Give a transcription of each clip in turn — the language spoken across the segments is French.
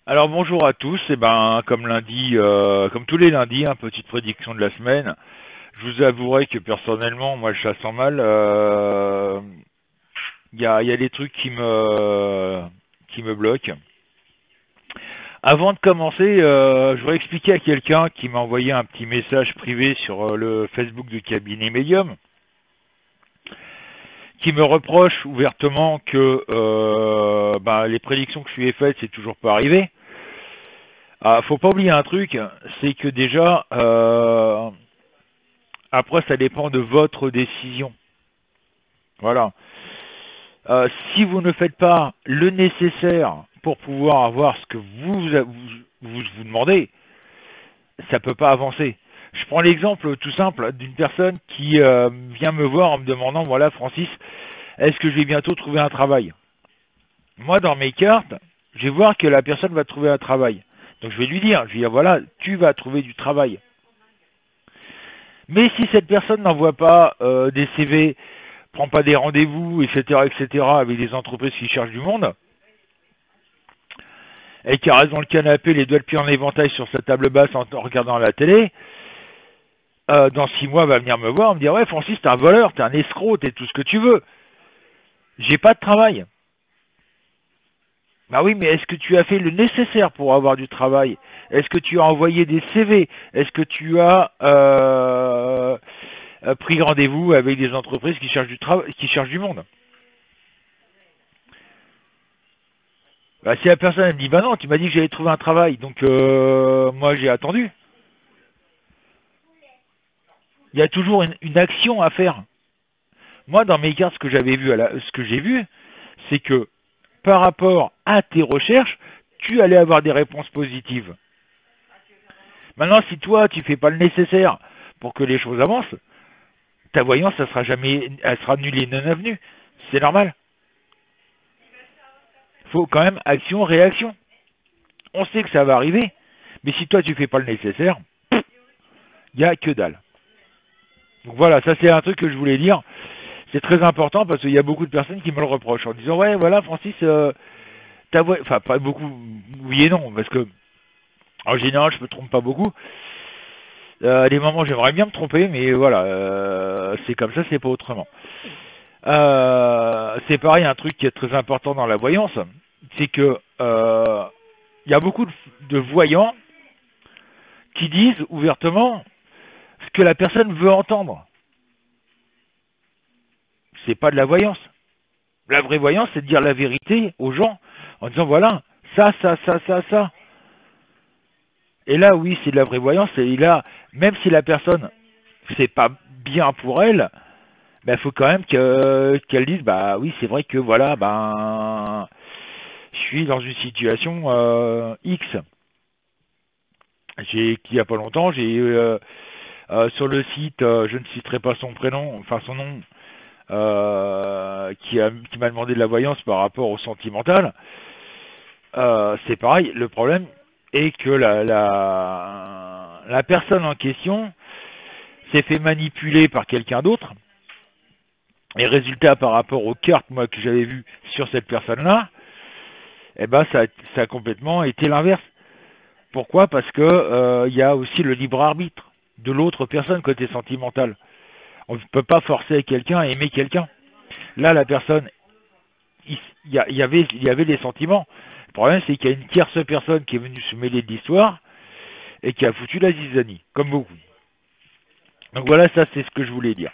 Alors bonjour à tous, et ben comme lundi, comme tous les lundis, petite prédiction de la semaine. Je vous avouerai que personnellement, moi je la sens mal. Il y a des trucs qui me bloquent. Avant de commencer, je voudrais expliquer à quelqu'un qui m'a envoyé un petit message privé sur le Facebook du cabinet Medium, qui me reproche ouvertement que les prédictions que je lui ai faites, c'est toujours pas arrivé. Ah, faut pas oublier un truc, c'est que déjà, après, ça dépend de votre décision. Voilà. Si vous ne faites pas le nécessaire pour pouvoir avoir ce que vous demandez, ça peut pas avancer. Je prends l'exemple tout simple d'une personne qui vient me voir en me demandant, voilà Francis, est-ce que je vais bientôt trouver un travail? Moi, dans mes cartes, je vais voir que la personne va trouver un travail. Donc je vais lui dire, voilà, tu vas trouver du travail. Mais si cette personne n'envoie pas des CV, prend pas des rendez-vous, etc., avec des entreprises qui cherchent du monde, et qui reste dans le canapé, les doigts de pied en éventail sur sa table basse en regardant la télé, dans 6 mois, va venir me voir, me dire, ouais, Francis, t'es un voleur, t'es un escroc, t'es tout ce que tu veux. J'ai pas de travail. Bah oui, mais est-ce que tu as fait le nécessaire pour avoir du travail? Est-ce que tu as envoyé des CV? Est-ce que tu as pris rendez-vous avec des entreprises qui cherchent du travail, qui cherchent du monde? Bah, si la personne elle me dit bah non, tu m'as dit que j'allais trouver un travail, donc moi j'ai attendu. Il y a toujours une action à faire. Moi dans mes cartes, ce que j'avais vu, ce que j'ai vu, c'est que par rapport à tes recherches, tu allais avoir des réponses positives. Maintenant, si toi tu fais pas le nécessaire pour que les choses avancent, ta voyance, elle sera nulle et non avenue. C'est normal. Il faut quand même action-réaction. On sait que ça va arriver, mais si toi tu fais pas le nécessaire, il n'y a que dalle. Donc voilà, ça c'est un truc que je voulais dire. C'est très important parce qu'il y a beaucoup de personnes qui me le reprochent en disant ouais voilà Francis, enfin pas beaucoup, oui et non, parce que en général je me trompe pas beaucoup. À des moments j'aimerais bien me tromper, mais voilà, c'est comme ça, c'est pas autrement. C'est pareil, un truc qui est très important dans la voyance, c'est que il y a beaucoup de voyants qui disent ouvertement ce que la personne veut entendre. C'est pas de la voyance. La vraie voyance, c'est de dire la vérité aux gens en disant voilà, ça. Et là, oui, c'est de la vraie voyance. Et là, même si la personne, c'est pas bien pour elle, il faut quand même qu'elle dise bah oui, c'est vrai que voilà, je suis dans une situation X. Il y a pas longtemps, j'ai sur le site, je ne citerai pas son prénom, enfin son nom, qui m'a demandé de la voyance par rapport au sentimental. C'est pareil, le problème est que la personne en question s'est fait manipuler par quelqu'un d'autre, et résultat par rapport aux cartes moi que j'avais vues sur cette personne-là, ça a complètement été l'inverse. Pourquoi? Parce que y a aussi le libre arbitre de l'autre personne côté sentimental. On ne peut pas forcer quelqu'un à aimer quelqu'un. Là, la personne, il y avait des sentiments. Le problème, c'est qu'il y a une tierce personne qui est venue se mêler de l'histoire et qui a foutu la zizanie, comme beaucoup. Donc voilà, ça c'est ce que je voulais dire.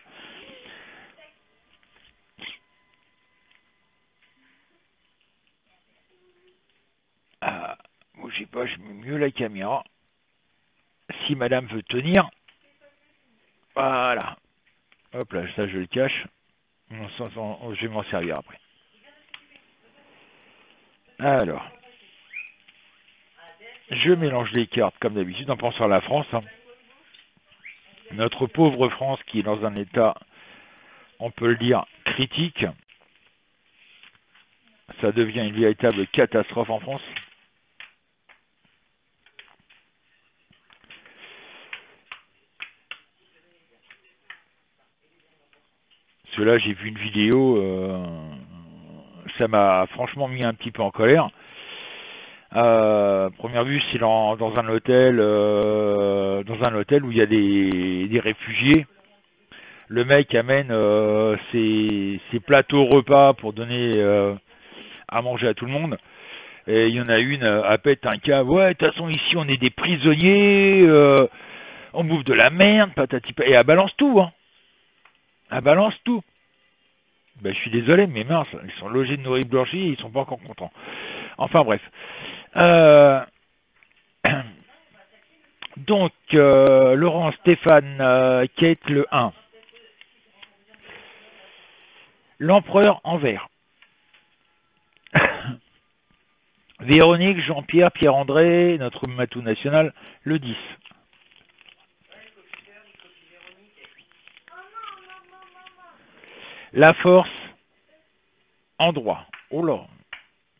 Bougez pas, je mets mieux la caméra. Si madame veut tenir, voilà. Hop là, ça je le cache. Je vais m'en servir après. Alors, je mélange les cartes comme d'habitude en pensant à la France. Notre pauvre France qui est dans un état, on peut le dire, critique. Ça devient une véritable catastrophe en France. Parce que là, j'ai vu une vidéo, ça m'a franchement mis un petit peu en colère. Première vue, c'est dans un hôtel où il y a des réfugiés. Le mec amène ses plateaux repas pour donner à manger à tout le monde. Et il y en a une, elle pète un câble. Ouais, de toute façon, ici, on est des prisonniers, on bouffe de la merde, patati patata. Et elle balance tout, hein. Elle balance tout. Ben, je suis désolé, mais mince, ils sont logés de nourriture blanchie et ils sont pas encore contents. Enfin, bref. Donc, Laurent, Stéphane, Kate, le 1. L'empereur en vert. Véronique, Jean-Pierre, Pierre-André, notre matou national, le 10. La force en droit. Oh là,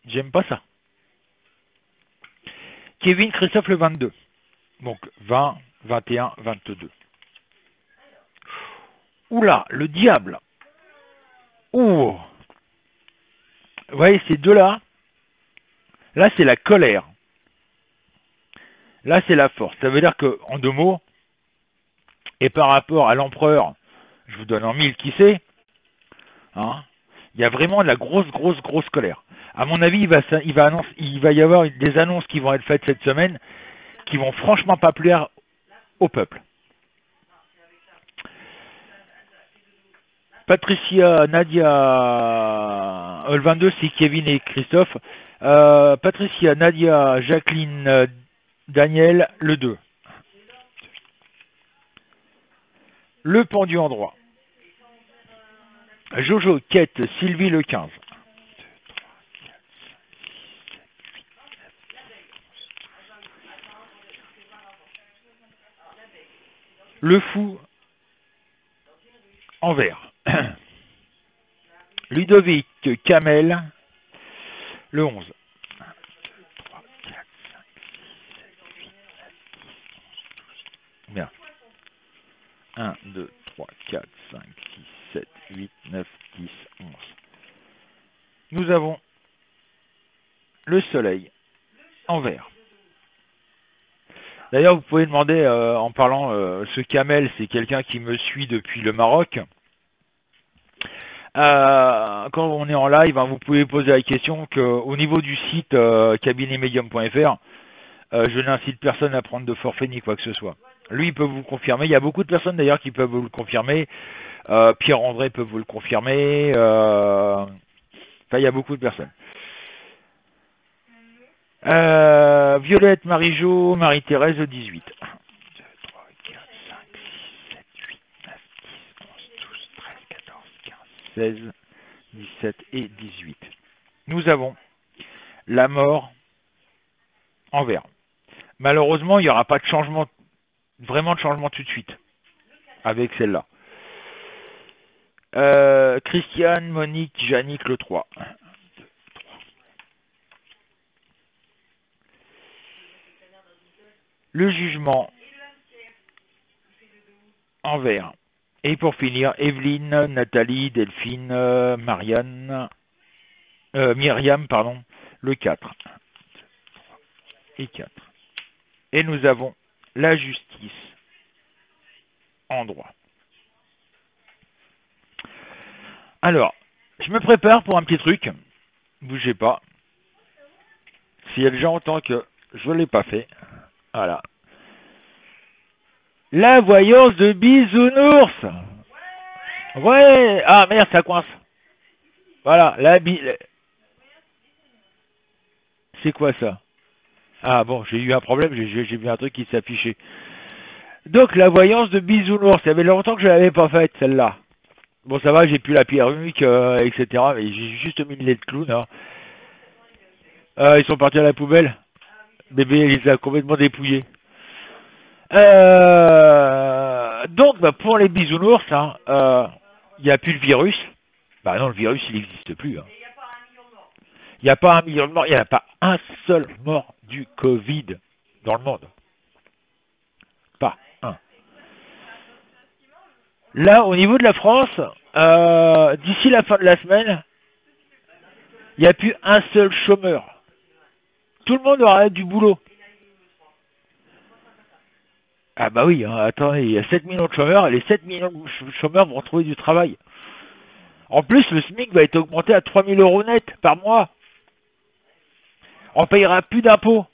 j'aime pas ça. Kevin, Christophe, le 22. Donc 20, 21, 22. Oula, le diable. Oh. Vous voyez ces deux-là. Là, c'est la colère. Là, c'est la force. Ça veut dire que, en deux mots, et par rapport à l'empereur, je vous donne en mille qui c'est, hein, il y a vraiment de la grosse colère. À mon avis, il va y avoir des annonces qui vont être faites cette semaine qui vont franchement pas plaire au peuple. Patricia, Nadia, le 22, c'est Kevin et Christophe. Patricia, Nadia, Jacqueline, Daniel, le 2. Le pendu en droit. Jojo, Kate, Sylvie, le 15. Le fou en vert. Ludovic, Kamel, le 11. 1, 2, 3, 4, 5, 6, 7, 8, 9, 10, 11. Nous avons le soleil en vert. D'ailleurs, vous pouvez demander, en parlant, ce Kamel, c'est quelqu'un qui me suit depuis le Maroc. Quand on est en live, hein, vous pouvez poser la question qu'au niveau du site cabinetmedium.fr, je n'incite personne à prendre de forfait ni quoi que ce soit. Lui, il peut vous confirmer. Il y a beaucoup de personnes d'ailleurs qui peuvent vous le confirmer. Pierre-André peut vous le confirmer. Enfin, il y a beaucoup de personnes. Violette, Marie-Jo, Marie-Thérèse, 18. 1, 2, 3, 4, 5, 6, 7, 8, 9, 10, 11, 12, 13, 14, 15, 16, 17 et 18. Nous avons la mort en vert. Malheureusement, il n'y aura pas de changement, vraiment de changement tout de suite, avec celle-là. Christiane, Monique, Jannick, le 3. 1, 2, 3. Le jugement en vert. Et pour finir, Evelyne, Nathalie, Delphine, Myriam, pardon, le 4. 1, 2, 3 et 4. Et nous avons la justice en droit. Alors, je me prépare pour un petit truc. Bougez pas. S'il y a déjà longtemps que je ne l'ai pas fait. Voilà. La voyance de Bisounours. Ouais. Ah merde, ça coince. Voilà, c'est quoi ça? Ah bon, j'ai eu un problème, j'ai vu un truc qui s'affichait. Donc la voyance de Bisounours, ça avait longtemps que je ne l'avais pas faite celle-là. Bon ça va, j'ai plus la perruque, etc. Mais j'ai juste mis le nez de clown. Hein. Ils sont partis à la poubelle. Bébé, il les a complètement dépouillés. Donc bah, pour les bisounours, hein, il n'y a plus le virus. Bah non, le virus il n'existe plus. Hein. Il n'y a pas 1 million de morts, il n'y a pas un seul mort du Covid dans le monde. Pas un. Là, au niveau de la France, d'ici la fin de la semaine, il n'y a plus un seul chômeur. Tout le monde aura du boulot. Ah bah oui, hein, attendez, il y a 7 millions de chômeurs, et les 7 millions de chômeurs vont trouver du travail. En plus, le SMIC va être augmenté à 3 000 € net par mois. On payera plus d'impôts.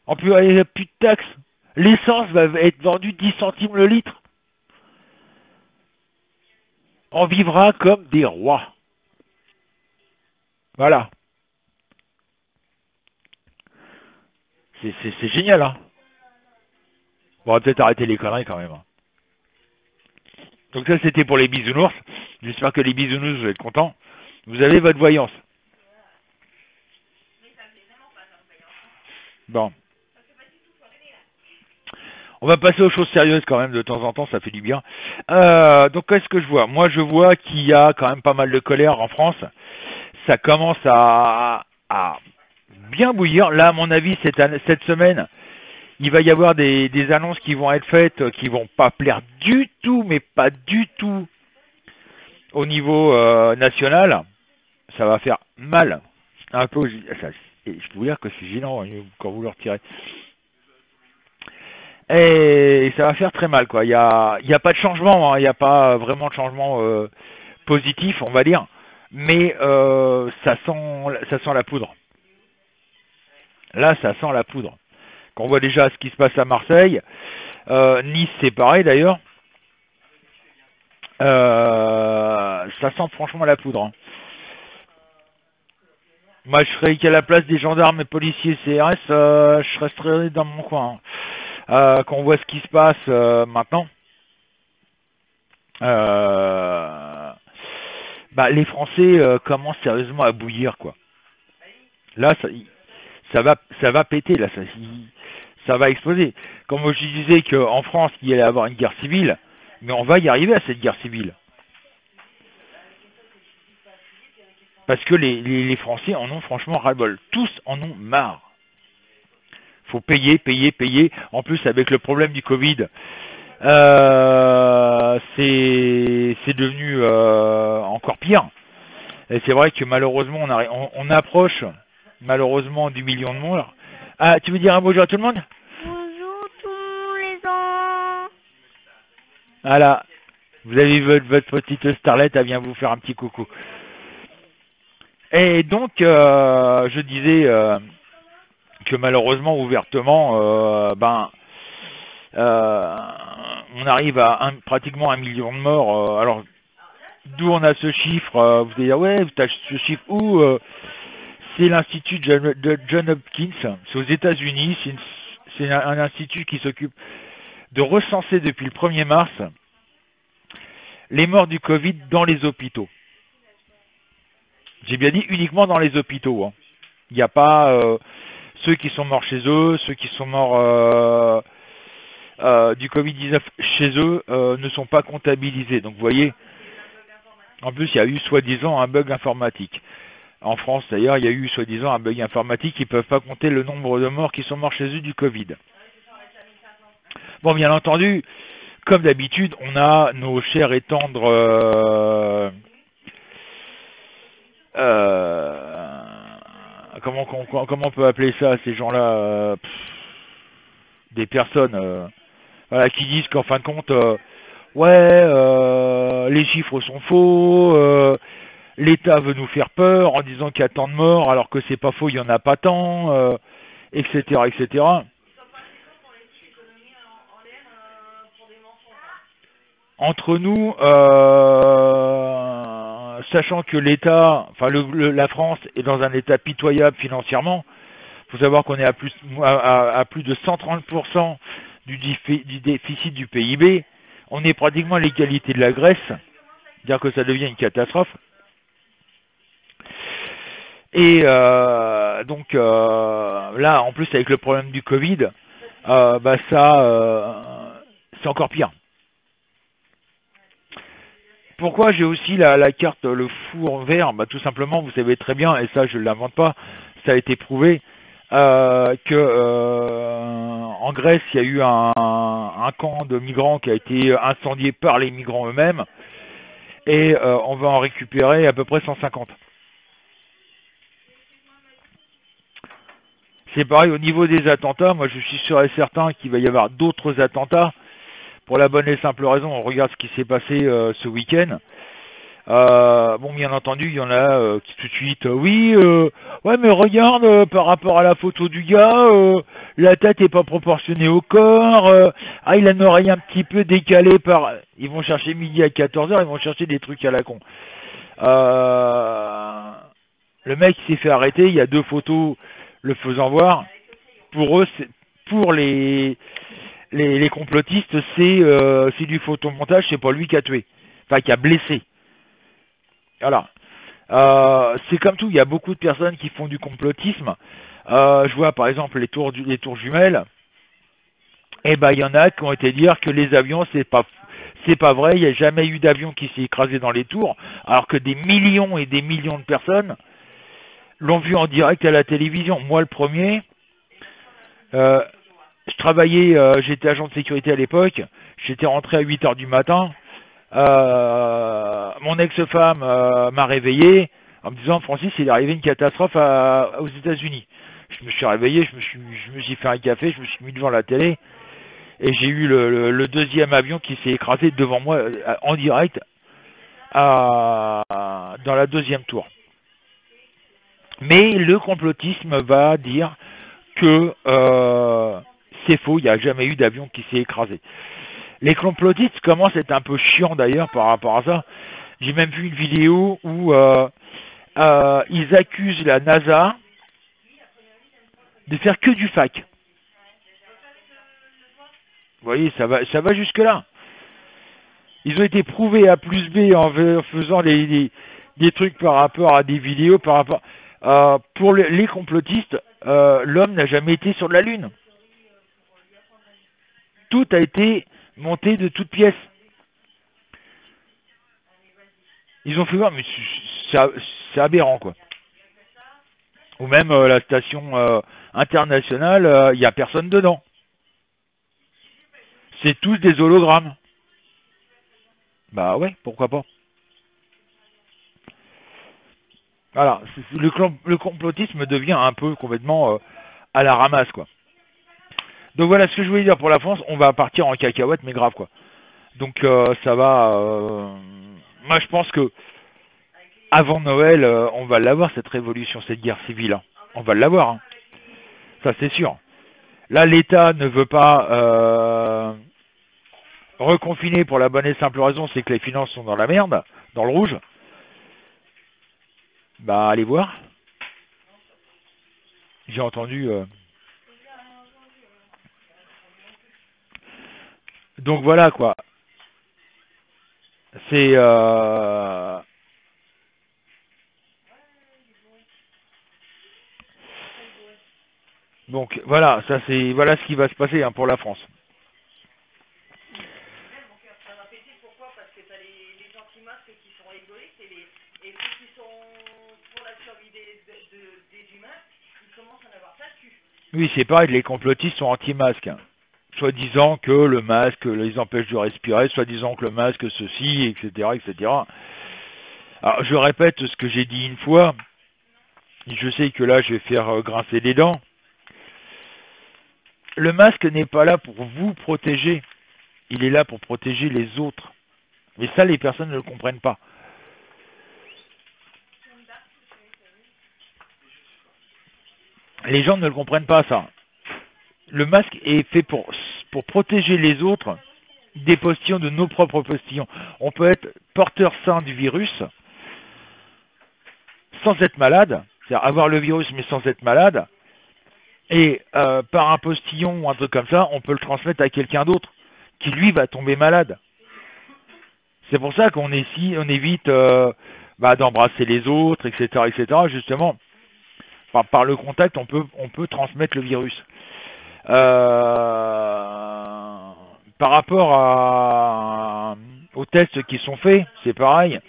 On payera plus de taxes. L'essence va être vendue 10 centimes le litre. On vivra comme des rois. Voilà. C'est génial, hein. Bon, on va peut-être arrêter les conneries quand même. Hein. Donc ça, c'était pour les bisounours. J'espère que les bisounours, vous êtes contents. Vous avez votre voyance. Bon. On va passer aux choses sérieuses quand même de temps en temps, ça fait du bien. Donc qu'est-ce que je vois? Moi je vois qu'il y a quand même pas mal de colère en France. Ça commence à bien bouillir. Là à mon avis cette semaine, il va y avoir des annonces qui vont être faites, qui vont pas plaire du tout, mais pas du tout au niveau national. Ça va faire mal. Un peu, je peux vous dire que c'est gênant quand vous le retirez. Et ça va faire très mal, quoi. Il y a pas de changement, hein. Il n'y a pas vraiment de changement positif, on va dire. Mais ça sent la poudre. Là, ça sent la poudre. Quand on voit déjà ce qui se passe à Marseille, Nice, c'est pareil d'ailleurs. Ça sent franchement la poudre. Hein. Moi, je serais qu'à la place des gendarmes et policiers CRS, je resterais dans mon coin. Hein. Quand on voit ce qui se passe maintenant, les Français commencent sérieusement à bouillir, quoi. Là, ça va péter, là, ça va exploser. Comme je disais qu'en France, il allait y avoir une guerre civile, mais on va y arriver à cette guerre civile. Parce que les Français en ont franchement ras-le-bol. Tous en ont marre. Faut payer, payer, payer. En plus, avec le problème du Covid, c'est devenu encore pire. Et c'est vrai que malheureusement, on approche malheureusement du million de morts. Ah, tu veux dire un bonjour à tout le monde? Bonjour tous les gens. Voilà. Vous avez votre petite starlette, elle vient vous faire un petit coucou. Et donc, je disais que malheureusement, ouvertement, on arrive à pratiquement 1 million de morts. Alors, d'où on a ce chiffre? Vous allez dire, ouais, tu as ce chiffre où? C'est l'Institut de John Hopkins, c'est aux États-Unis, c'est un institut qui s'occupe de recenser depuis le 1er mars les morts du Covid dans les hôpitaux. J'ai bien dit uniquement dans les hôpitaux. Hein. Il n'y a pas ceux qui sont morts chez eux, ceux qui sont morts du Covid-19 chez eux ne sont pas comptabilisés. Donc vous voyez, en plus il y a eu soi-disant un bug informatique. En France d'ailleurs, il y a eu soi-disant un bug informatique, ils ne peuvent pas compter le nombre de morts qui sont morts chez eux du Covid. Bon, bien entendu, comme d'habitude, on a nos chers et tendres comment on peut appeler ça, ces gens-là, des personnes voilà, qui disent qu'en fin de compte, les chiffres sont faux, l'État veut nous faire peur en disant qu'il y a tant de morts alors que c'est pas faux, il n'y en a pas tant, etc., etc. Entre nous, sachant que l'État, enfin la France est dans un état pitoyable financièrement, il faut savoir qu'on est à plus de 130% du déficit du PIB, on est pratiquement à l'égalité de la Grèce, c'est-à-dire que ça devient une catastrophe. Et donc là, en plus avec le problème du Covid, c'est encore pire. Pourquoi j'ai aussi la carte, le four vert? Tout simplement, vous savez très bien, et ça je ne l'invente pas, ça a été prouvé, en Grèce, il y a eu un camp de migrants qui a été incendié par les migrants eux-mêmes, et on va en récupérer à peu près 150. C'est pareil au niveau des attentats. Moi, je suis sûr et certain qu'il va y avoir d'autres attentats. Pour la bonne et simple raison, on regarde ce qui s'est passé ce week-end. Bon, bien entendu, il y en a qui tout de suite, oui, ouais, mais regarde, par rapport à la photo du gars, la tête est pas proportionnée au corps, ah, il a une oreille un petit peu décalée par... Ils vont chercher midi à 14 heures, ils vont chercher des trucs à la con. Le mec s'est fait arrêter, il y a 2 photos le faisant voir. Pour eux, pour les complotistes, c'est du photomontage, c'est pas lui qui a tué, enfin qui a blessé. Voilà. C'est comme tout, il y a beaucoup de personnes qui font du complotisme. Je vois par exemple les tours jumelles. Et ben il y en a qui ont été dire que les avions c'est pas vrai, il n'y a jamais eu d'avion qui s'est écrasé dans les tours, alors que des millions et des millions de personnes l'ont vu en direct à la télévision. Moi le premier, je travaillais, j'étais agent de sécurité à l'époque, j'étais rentré à 8 h du matin. Mon ex-femme m'a réveillé en me disant Francis, il est arrivé une catastrophe aux États-Unis. Je me suis réveillé, je me suis fait un café, je me suis mis devant la télé et j'ai eu le deuxième avion qui s'est écrasé devant moi en direct dans la deuxième tour. Mais le complotisme va dire que c'est faux, il n'y a jamais eu d'avion qui s'est écrasé. Les complotistes commencent à être un peu chiants d'ailleurs par rapport à ça. J'ai même vu une vidéo où ils accusent la NASA de faire que du fac. Vous voyez, ça va jusque là. Ils ont été prouvés A plus B en faisant des trucs par rapport à des vidéos, par rapport... pour les complotistes, l'homme n'a jamais été sur la Lune. Tout a été monté de toutes pièces. Ils ont fait voir, mais c'est aberrant, quoi. Ou même la station internationale, il n'y a personne dedans. C'est tous des hologrammes. Bah ouais, pourquoi pas. Voilà, le complotisme devient un peu complètement à la ramasse, quoi. Donc voilà ce que je voulais dire pour la France, on va partir en cacahuète, mais grave, quoi. Donc ça va... moi je pense que avant Noël, on va l'avoir cette révolution, cette guerre civile. Hein. On va l'avoir, hein. Ça c'est sûr. Là l'État ne veut pas reconfiner pour la bonne et simple raison, c'est que les finances sont dans la merde, dans le rouge. Bah allez voir. J'ai entendu... Donc voilà quoi. C'est... Donc voilà, ça c'est voilà ce qui va se passer hein, pour la France. Oui, c'est pareil, les complotistes sont anti-masques. Hein. Soi-disant que le masque les empêche de respirer, soi-disant que le masque ceci, etc., etc. Alors, je répète ce que j'ai dit une fois. Je sais que là, je vais faire grincer des dents. Le masque n'est pas là pour vous protéger. Il est là pour protéger les autres. Mais ça, les personnes ne le comprennent pas. Les gens ne le comprennent pas, ça. Le masque est fait pour protéger les autres des postillons, de nos propres postillons. On peut être porteur sain du virus sans être malade, c'est-à-dire avoir le virus mais sans être malade, et par un postillon ou un truc comme ça, on peut le transmettre à quelqu'un d'autre qui lui va tomber malade. C'est pour ça qu'on évite d'embrasser les autres, etc., etc. Justement, par le contact, on peut transmettre le virus. Par rapport aux tests qui sont faits, c'est pareil.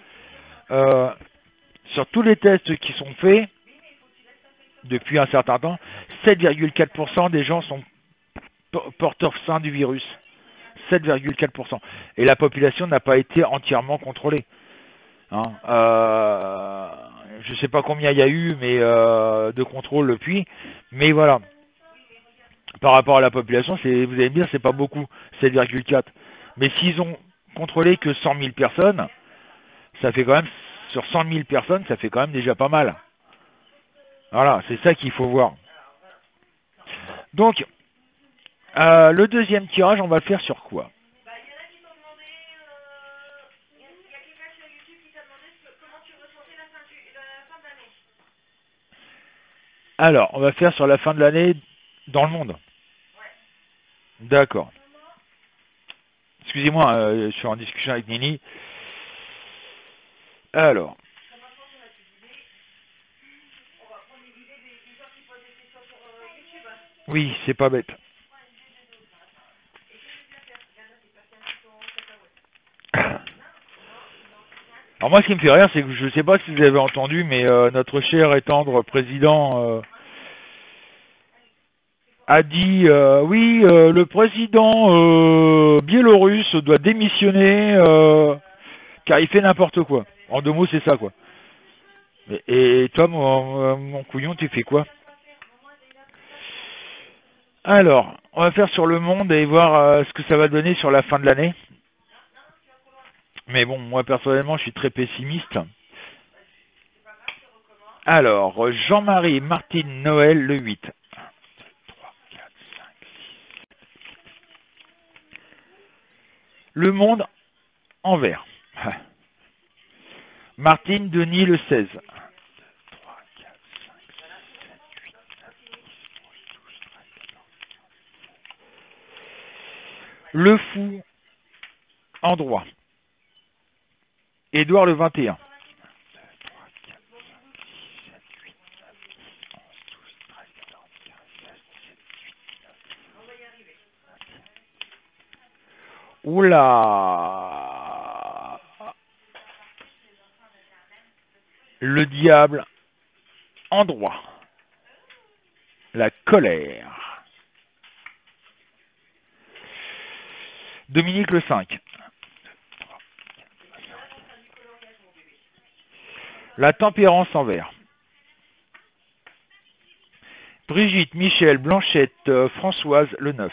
Sur tous les tests qui sont faits, depuis un certain temps, 7,4% des gens sont porteurs sains du virus. 7,4%. Et la population n'a pas été entièrement contrôlée. Hein, je sais pas combien il y a eu, mais de contrôle depuis. Mais voilà, par rapport à la population, vous allez me dire, c'est pas beaucoup, 7,4. Mais s'ils ont contrôlé que 100 000 personnes, ça fait quand même, sur 100 000 personnes, ça fait quand même déjà pas mal. Voilà, c'est ça qu'il faut voir. Donc, le deuxième tirage, on va le faire sur quoi? Alors, on va faire sur la fin de l'année dans le monde. D'accord. Excusez-moi, je suis en discussion avec Nini. Alors. Oui, c'est pas bête. Alors moi, ce qui me fait rire, c'est que je ne sais pas si vous avez entendu, mais notre cher et tendre président a dit oui, le président biélorusse doit démissionner car il fait n'importe quoi. En 2 mots, c'est ça, quoi. Et toi, mon couillon, tu fais quoi? Alors, on va faire sur le monde et voir ce que ça va donner sur la fin de l'année. Mais bon, moi, personnellement, je suis très pessimiste. Alors, Jean-Marie Martine Noël, le 8. 1, 2, 3, 4, 5, 6. Le monde en vert. Martine Denis, le 16. 1, 2, 3, 4, 5, 6, 7, 8, 9, 10, 11, 12, 13, 14, 15. Le fou en droit. Édouard le 21. 1, 2, 3, 4, 5, 6, 7, 8, 9, 10, 11, 12, 13, 14, 15, 16, 17, 18, 19. Oula! Le diable en droit. La colère. Dominique le 5. La tempérance en vert. Brigitte, Michel, Blanchette, Françoise, le 9.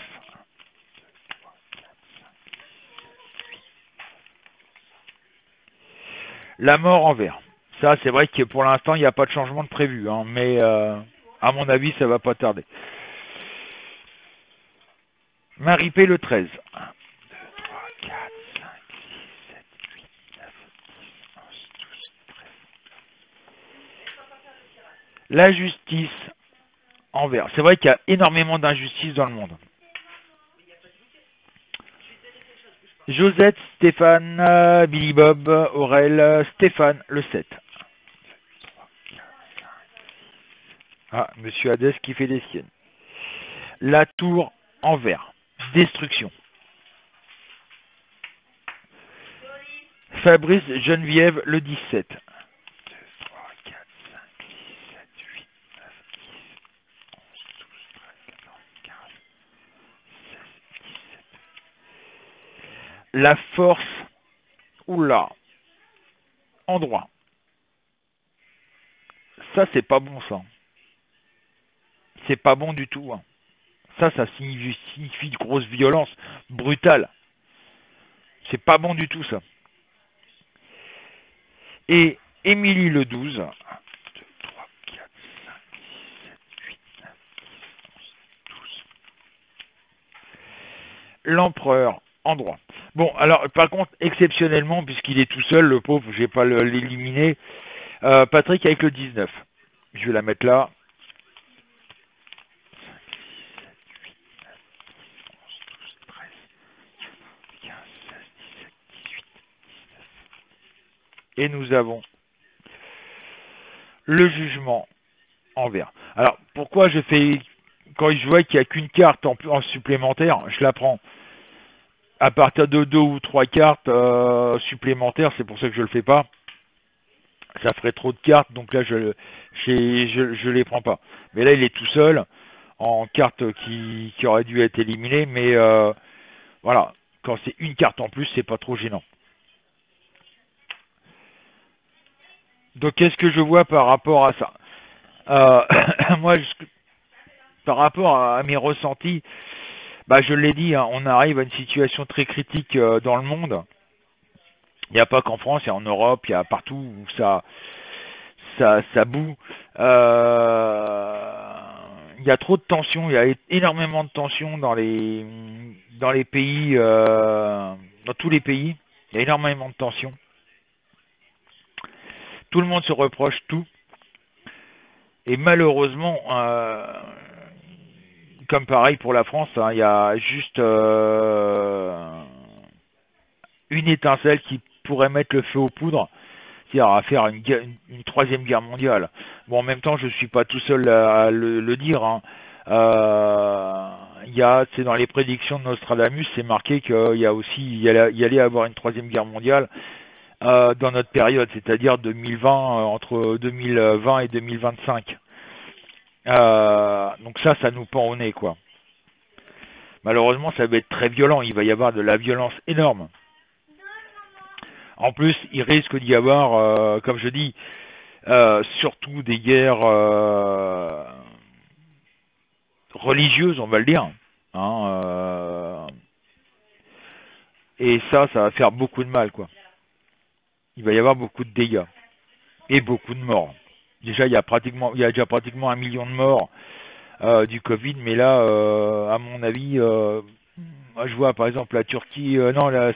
La mort en vert. Ça, c'est vrai que pour l'instant, il n'y a pas de changement de prévu, hein, mais à mon avis, ça va pas tarder. Marie P, le 13. 1, 2, 3, 4, 5, 6, 7, 8, 9, 10, 11, 12, 13. La justice en vert. C'est vrai qu'il y a énormément d'injustices dans le monde. Josette, Stéphane, Billy Bob, Aurel, Stéphane, le 7. 1, 2, 3, 4, 5. Ah, Monsieur Hadès qui fait des siennes. La tour en vert. Destruction. Fabrice, Geneviève, le 17. 1, 2, 3, 4, 5, 6, 7, 8, 9, 10, 11, 12, 13, 14, 15, 16, 17. La force, oula, en droit. Ça, c'est pas bon, ça. C'est pas bon du tout. Hein. Ça signifie de grosse violence, brutale. C'est pas bon du tout, ça. Et Émilie le 12. 1, 2, 3, 4, 5, 6, 7, 8, 9, 10, 11, 12. L'empereur en droit. Bon, alors, par contre, exceptionnellement, puisqu'il est tout seul, le pauvre, je vais pas l'éliminer, Patrick avec le 19. Je vais la mettre là. 5, 6, 7, 8, 9, 10, 11, 12, 13, 15, 16, 17, 18, 19. Et nous avons le jugement en vert. Alors, pourquoi je fais... Quand je vois qu'il n'y a qu'une carte en supplémentaire, je la prends. À partir de 2 ou 3 cartes supplémentaires, c'est pour ça que je ne le fais pas. Ça ferait trop de cartes, donc là, je les prends pas. Mais là, il est tout seul, en carte qui aurait dû être éliminée, mais voilà, quand c'est une carte en plus, c'est pas trop gênant. Donc qu'est-ce que je vois par rapport à ça? Euh, Moi, par rapport à mes ressentis, bah, je l'ai dit, hein, on arrive à une situation très critique dans le monde. Il n'y a pas qu'en France, il y a en Europe, il y a partout où ça boue. Il y a trop de tensions, il y a énormément de tensions dans les pays, dans tous les pays. Il y a énormément de tensions. Tout le monde se reproche tout. Et malheureusement, comme pareil pour la France, hein, il y a juste une étincelle qui pourrait mettre le feu aux poudres, c'est-à-dire à faire une troisième guerre mondiale. Bon, en même temps, je ne suis pas tout seul à le dire. Hein. C'est dans les prédictions de Nostradamus, c'est marqué il y allait avoir une troisième guerre mondiale dans notre période, c'est-à-dire 2020, entre 2020 et 2025. Donc ça nous pend au nez, quoi. Malheureusement, ça va être très violent, il va y avoir de la violence énorme. En plus, il risque d'y avoir, comme je dis, surtout des guerres religieuses, on va le dire. Hein, et ça va faire beaucoup de mal, quoi. Il va y avoir beaucoup de dégâts et beaucoup de morts. Déjà, il y a déjà pratiquement 1 million de morts du Covid, mais là, à mon avis, moi, je vois par exemple la Turquie, non, là,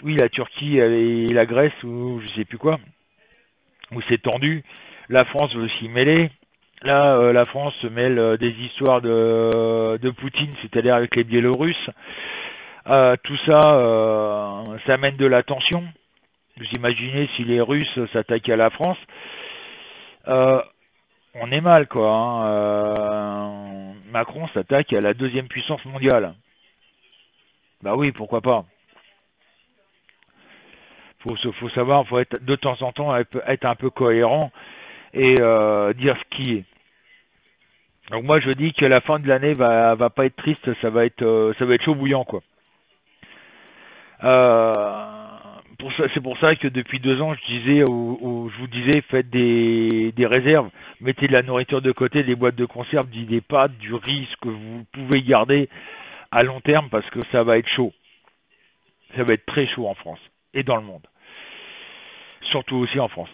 oui, la Turquie et la Grèce, ou je sais plus quoi, où c'est tendu. La France veut s'y mêler. Là, la France se mêle des histoires de Poutine, c'est-à-dire avec les Biélorusses. Tout ça, ça amène de la tension. Vous imaginez si les Russes s'attaquaient à la France, on est mal, quoi. Hein. Macron s'attaque à la deuxième puissance mondiale. Bah oui, pourquoi pas. Faut savoir, faut être de temps en temps être un peu cohérent et dire ce qui est. Donc moi je dis que la fin de l'année va pas être triste, ça va être chaud bouillant, quoi. C'est pour ça que depuis 2 ans je vous disais faites des réserves, mettez de la nourriture de côté, des boîtes de conserve, des pâtes, du riz, ce que vous pouvez garder à long terme parce que ça va être chaud. Ça va être très chaud en France et dans le monde. Surtout aussi en France.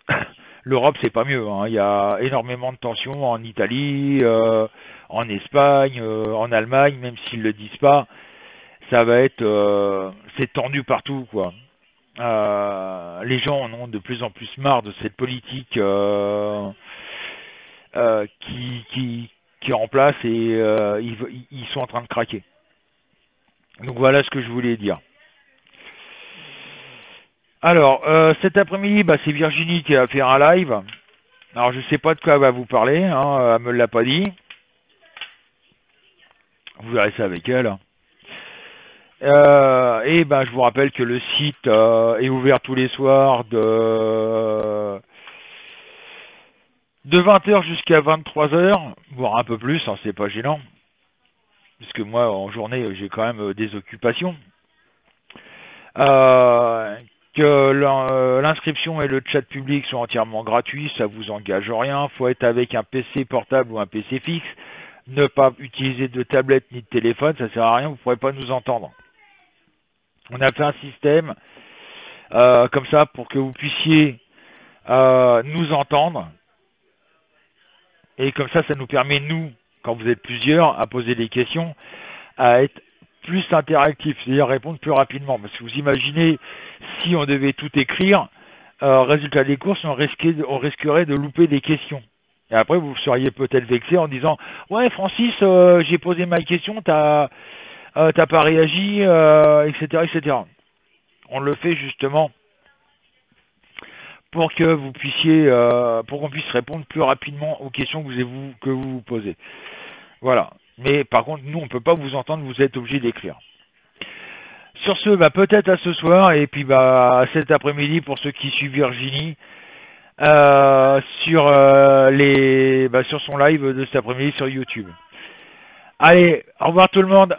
L'Europe, c'est pas mieux. Hein. Il y a énormément de tensions en Italie, en Espagne, en Allemagne, même s'ils ne le disent pas. Ça va être... c'est tendu partout, quoi. Les gens en ont de plus en plus marre de cette politique qui est en place et ils sont en train de craquer. Donc voilà ce que je voulais dire. Alors, cet après-midi, bah, c'est Virginie qui va faire un live. Alors, je sais pas de quoi elle va vous parler, hein, elle me l'a pas dit. Vous verrez ça avec elle. Et ben, je vous rappelle que le site est ouvert tous les soirs de 20h jusqu'à 23h, voire un peu plus, hein, c'est pas gênant. Parce que moi, en journée, j'ai quand même des occupations. Que l'inscription et le chat public sont entièrement gratuits, ça vous engage rien, faut être avec un PC portable ou un PC fixe, ne pas utiliser de tablette ni de téléphone, ça sert à rien, vous ne pourrez pas nous entendre. On a fait un système comme ça pour que vous puissiez nous entendre, et comme ça nous permet, nous, quand vous êtes plusieurs, à poser des questions, à être plus interactif, c'est-à-dire répondre plus rapidement. Parce que vous imaginez, si on devait tout écrire, résultat des courses, on risquerait de louper des questions. Et après, vous seriez peut-être vexé en disant « Ouais, Francis, j'ai posé ma question, t'as pas réagi, etc., etc. » On le fait justement pour que vous puissiez, pour qu'on puisse répondre plus rapidement aux questions que vous posez. Voilà. Mais par contre, nous, on ne peut pas vous entendre, vous êtes obligé d'écrire. Sur ce, bah, peut-être à ce soir, et puis bah, cet après-midi pour ceux qui suivent Virginie, sur son live de cet après-midi sur YouTube. Allez, au revoir tout le monde.